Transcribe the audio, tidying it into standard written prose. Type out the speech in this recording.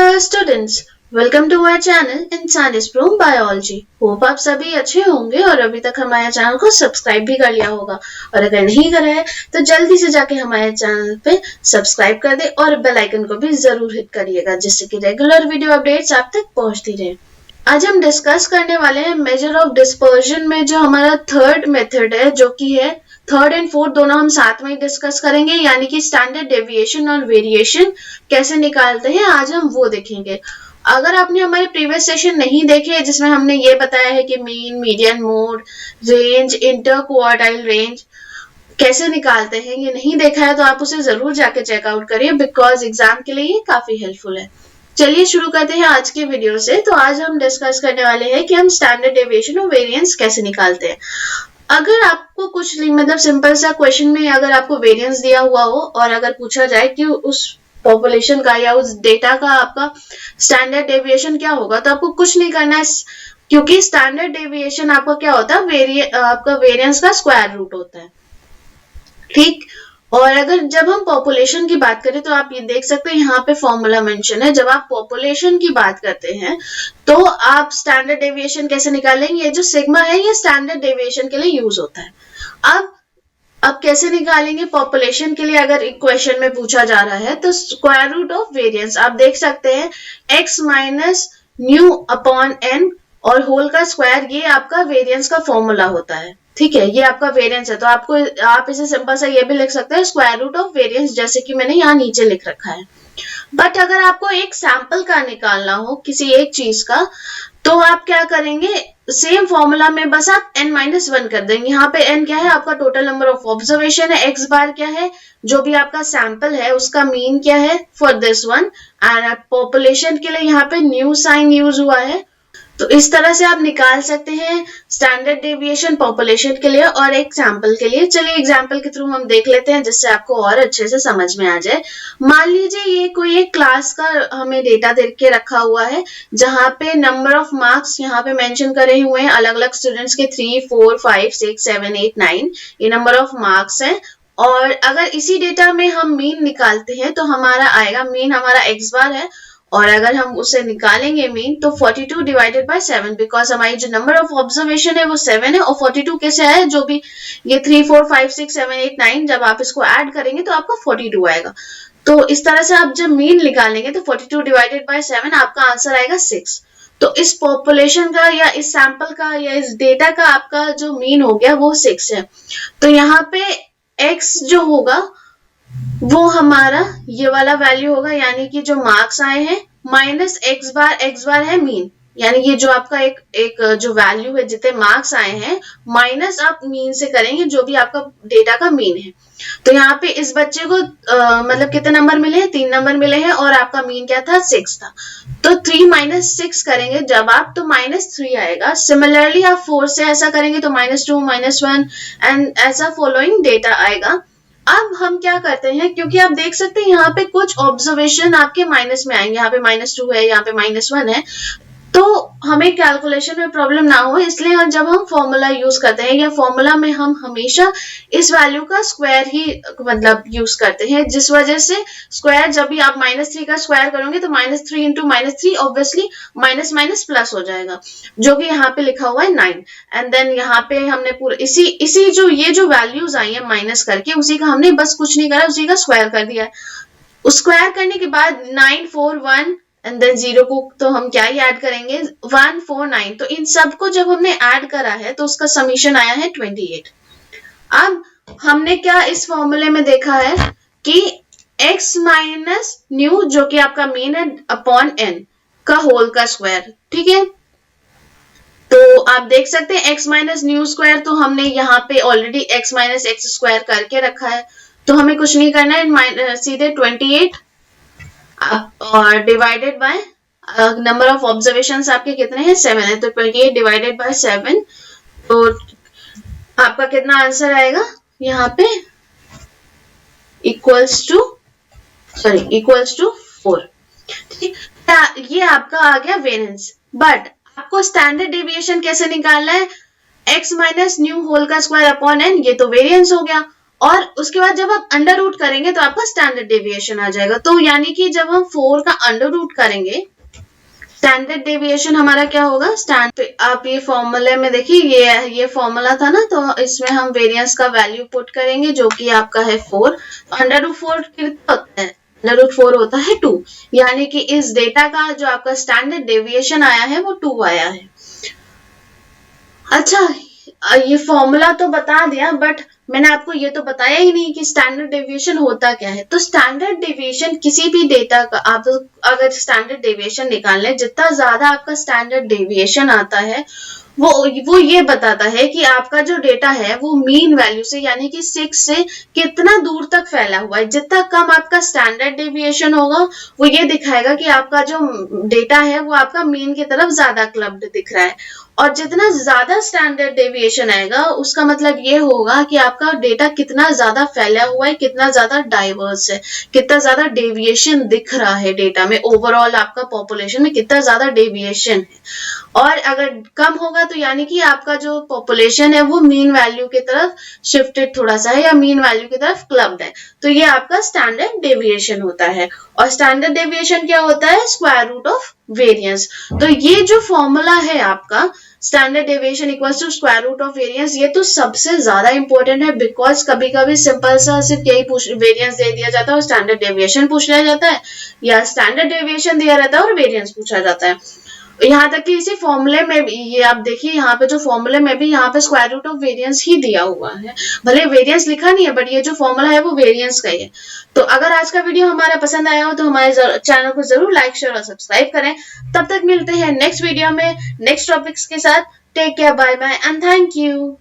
Hello students, welcome to our channel इंसान स्प्रूम biology. Hope आप सभी अच्छे होंगे और अभी तक हमारे चैनल को सब्सक्राइब भी कर लिया होगा, और अगर नहीं करा है तो जल्दी से जाके हमारे चैनल पे सब्सक्राइब कर दे और बेल आइकन को भी जरूर हिट करिएगा, जिससे कि रेगुलर वीडियो अपडेट्स आप तक पहुंचती रहे। आज हम डिस्कस करने वाले हैं मेजर ऑफ डिस्पर्जन में जो हमारा थर्ड मेथड है, जो कि है थर्ड एंड फोर्थ दोनों हम साथ में डिस्कस करेंगे, यानी कि स्टैंडर्ड डेविएशन और वेरिएशन कैसे निकालते हैं आज हम वो देखेंगे। अगर आपने हमारे प्रीवियस सेशन नहीं देखे जिसमें हमने ये बताया है कि mean, median, mode, range, inter quartile range कैसे निकालते हैं, ये नहीं देखा है तो आप उसे जरूर जाके चेकआउट करिए, बिकॉज एग्जाम के लिए ये काफी हेल्पफुल है। चलिए शुरू करते हैं आज के वीडियो से। तो आज हम डिस्कस करने वाले हैं कि हम स्टैंडर्ड डेविएशन और वेरिएंस कैसे निकालते हैं। अगर आपको कुछ मतलब सिंपल सा क्वेश्चन में अगर आपको वेरिएंस दिया हुआ हो और अगर पूछा जाए कि उस पॉपुलेशन का या उस डेटा का आपका स्टैंडर्ड डेविएशन क्या होगा, तो आपको कुछ नहीं करना है, क्योंकि स्टैंडर्ड डेविएशन आपका क्या होता है, आपका वेरिएंस का स्क्वायर रूट होता है, ठीक। और अगर जब हम पॉपुलेशन की बात करें तो आप ये देख सकते हैं यहाँ पे फॉर्मूला मेंशन है। जब आप पॉपुलेशन की बात करते हैं तो आप स्टैंडर्ड डेविएशन कैसे निकालेंगे, ये जो सिग्मा है ये स्टैंडर्ड डेविएशन के लिए यूज होता है। अब कैसे निकालेंगे पॉपुलेशन के लिए, अगर इक्वेशन में पूछा जा रहा है तो स्क्वायर रूट ऑफ वेरिएंस आप देख सकते हैं x minus new upon n और होल का स्क्वायर, ये आपका वेरिएंस का फॉर्मूला होता है, ठीक है। ये आपका वेरिएंस है, तो आप इसे सिंपल सा ये भी लिख सकते हैं स्क्वायर रूट ऑफ वेरिएंस, जैसे कि मैंने यहाँ नीचे लिख रखा है। बट अगर आपको एक सैंपल का निकालना हो किसी एक चीज का, तो आप क्या करेंगे, सेम फॉर्मूला में बस आप n-1 कर देंगे। यहाँ पे n क्या है, आपका टोटल नंबर ऑफ ऑब्जर्वेशन है, x बार क्या है, जो भी आपका सैंपल है उसका मीन क्या है for this one, and population के लिए यहाँ पे न्यू साइन यूज हुआ है। तो इस तरह से आप निकाल सकते हैं स्टैंडर्ड डेविएशन पॉपुलेशन के लिए और एक सैंपल के लिए। चलिए एग्जांपल के थ्रू हम देख लेते हैं, जिससे आपको और अच्छे से समझ में आ जाए। मान लीजिए ये कोई एक क्लास का हमें डेटा दे के रखा हुआ है, जहां पे नंबर ऑफ मार्क्स यहाँ पे मेंशन करे हुए हैं अलग अलग स्टूडेंट्स के 3, 4, 5, 6, 7, 8, 9 ये नंबर ऑफ मार्क्स है। और अगर इसी डेटा में हम मीन निकालते हैं तो हमारा आएगा, मीन हमारा x बार है, और अगर हम उसे निकालेंगे मीन तो 42 डिवाइडेड बाय 7, बिकॉज हमारी जो नंबर ऑफ ऑब्जर्वेशन है वो 7 है, और 42 कैसे आया, जो भी ये 3, 4, 5, 6, 7, 8, 9 जब आप इसको ऐड करेंगे तो आपका 42 आएगा। तो इस तरह से आप जब मीन निकालेंगे तो 42 डिवाइडेड बाय 7 आपका आंसर आएगा 6। तो इस पॉपुलेशन का या इस सैंपल का या इस डेटा का आपका जो मीन हो गया वो 6 है। तो यहाँ पे x जो होगा वो हमारा ये वाला वैल्यू होगा, यानी कि जो मार्क्स आए हैं माइनस x बार है मीन, यानी ये जो आपका एक जो वैल्यू है, जितने मार्क्स आए हैं माइनस आप मीन से करेंगे जो भी आपका डेटा का मीन है। तो यहाँ पे इस बच्चे को मतलब कितने नंबर मिले हैं, 3 नंबर मिले हैं, और आपका मीन क्या था, 6 था। तो 3 माइनस 6 करेंगे जब आप, तो -3 आएगा। सिमिलरली आप 4 से ऐसा करेंगे तो -2, -1 एंड ऐसा फॉलोइंग डेटा आएगा। अब हम क्या करते हैं, क्योंकि आप देख सकते हैं यहाँ पे कुछ ऑब्जर्वेशन आपके माइनस में आएंगे, यहाँ पे -2 है, यहाँ पे -1 है, तो हमें कैलकुलेशन में प्रॉब्लम ना हो, इसलिए जब हम फॉर्मूला यूज करते हैं या फॉर्मूला में हम हमेशा इस वैल्यू का स्क्वायर ही मतलब यूज करते हैं, जिस वजह से स्क्वायर जब भी आप -3 का स्क्वायर करोगे तो -3 into -3 obviously minus minus plus हो जाएगा, जो कि यहाँ पे लिखा हुआ है 9। एंड देन यहाँ पे हमने पूरा इसी जो ये जो वैल्यूज आई है माइनस करके, उसी का हमने बस कुछ नहीं करा, उसी का स्क्वायर कर दिया है। स्क्वायर करने के बाद 9, 4, 1 एंड देन 0 को तो हम क्या ही ऐड करेंगे, 1, 4, 9। तो इन सबको जब हमने ऐड करा है तो उसका समीशन आया है 28। अब हमने क्या इस फॉर्मूले में देखा है कि x माइनस न्यू जो कि आपका मीन है अपॉन n का होल का स्क्वायर, ठीक है। तो आप देख सकते हैं x माइनस न्यू स्क्वायर, तो हमने यहाँ पे already x minus x square करके रखा है, तो हमें कुछ नहीं करना है, सीधे 28 और divided by number of observations आपके कितने हैं, 7 है, तो 28 डिवाइडेड बाय 7, तो आपका कितना आंसर आएगा यहाँ पे, इक्वल्स टू 4। ठीक, ये आपका आ गया वेरिएंस। बट आपको स्टैंडर्ड डेविएशन कैसे निकालना है, x माइनस न्यू होल का स्क्वायर अपॉन n, ये तो वेरिएंस हो गया। और उसके बाद जब आप अंडर रूट करेंगे तो आपका स्टैंडर्ड डेविएशन आ जाएगा। तो यानी कि जब हम 4 का अंडर रूट करेंगे, स्टैंडर्ड डेविएशन हमारा क्या होगा, आप ये फॉर्मूले में देखिए, ये फॉर्मूला था ना, तो इसमें हम वेरिएंस का वैल्यू पुट करेंगे जो कि आपका है 4। अंडर रूट 4 कितना होता है, अंडर रूट 4 होता है 2, यानी कि इस डेटा का जो आपका स्टैंडर्ड डेविएशन आया है वो 2 आया है। अच्छा, ये फॉर्मूला तो बता दिया, बट मैंने आपको ये तो बताया ही नहीं कि स्टैंडर्ड डेविएशन होता क्या है। तो स्टैंडर्ड डेविएशन किसी भी डेटा का, आप अगर स्टैंडर्ड डेविएशन निकाल लें, जितना ज्यादा आपका स्टैंडर्ड डेविएशन आता है वो ये बताता है कि आपका जो डेटा है वो मीन वैल्यू से, यानी कि 6 से कितना दूर तक फैला हुआ है। जितना कम आपका स्टैंडर्ड डेविएशन होगा वो ये दिखाएगा कि आपका जो डेटा है वो आपका मीन की तरफ ज्यादा क्लब्ड दिख रहा है, और जितना ज्यादा स्टैंडर्ड डेविएशन आएगा उसका मतलब ये होगा कि आपका डेटा कितना ज्यादा फैला हुआ है, कितना ज्यादा डाइवर्स है, कितना ज्यादा डेविएशन दिख रहा है डेटा में, ओवरऑल आपका पॉपुलेशन में कितना ज्यादा डेविएशन है। और अगर कम होगा तो यानी कि आपका जो पॉपुलेशन है वो मीन वैल्यू की तरफ शिफ्टेड थोड़ा सा है, या मीन वैल्यू की तरफ क्लब्ड है। तो ये आपका स्टैंडर्ड डेविएशन होता है। और स्टैंडर्ड डेविएशन क्या होता है, स्क्वायर रूट ऑफ वेरिएंस। तो ये जो फॉर्मूला है आपका, standard deviation equals to square root of variance, ये तो सबसे ज्यादा इंपॉर्टेंट है, बिकॉज कभी कभी सिंपल सा सिर्फ यही वेरिएंस दे दिया जाता है और स्टैंडर्ड डेविएशन पूछ लिया जाता है, या स्टैंडर्ड डेविएशन दिया रहता है और वेरिएंस पूछा जाता है। यहाँ तक कि इसी फॉर्मूले में भी, ये आप देखिए यहाँ पे जो फॉर्मूले में भी यहाँ पे स्क्वायर रूट ऑफ वेरिएंस ही दिया हुआ है, भले वेरिएंस लिखा नहीं है बट ये जो फॉर्मूला है वो वेरिएंस का ही है। तो अगर आज का वीडियो हमारा पसंद आया हो तो हमारे चैनल को जरूर लाइक, शेयर और सब्सक्राइब करें। तब तक मिलते हैं नेक्स्ट वीडियो में नेक्स्ट टॉपिक्स के साथ। Take care, bye bye and thank you.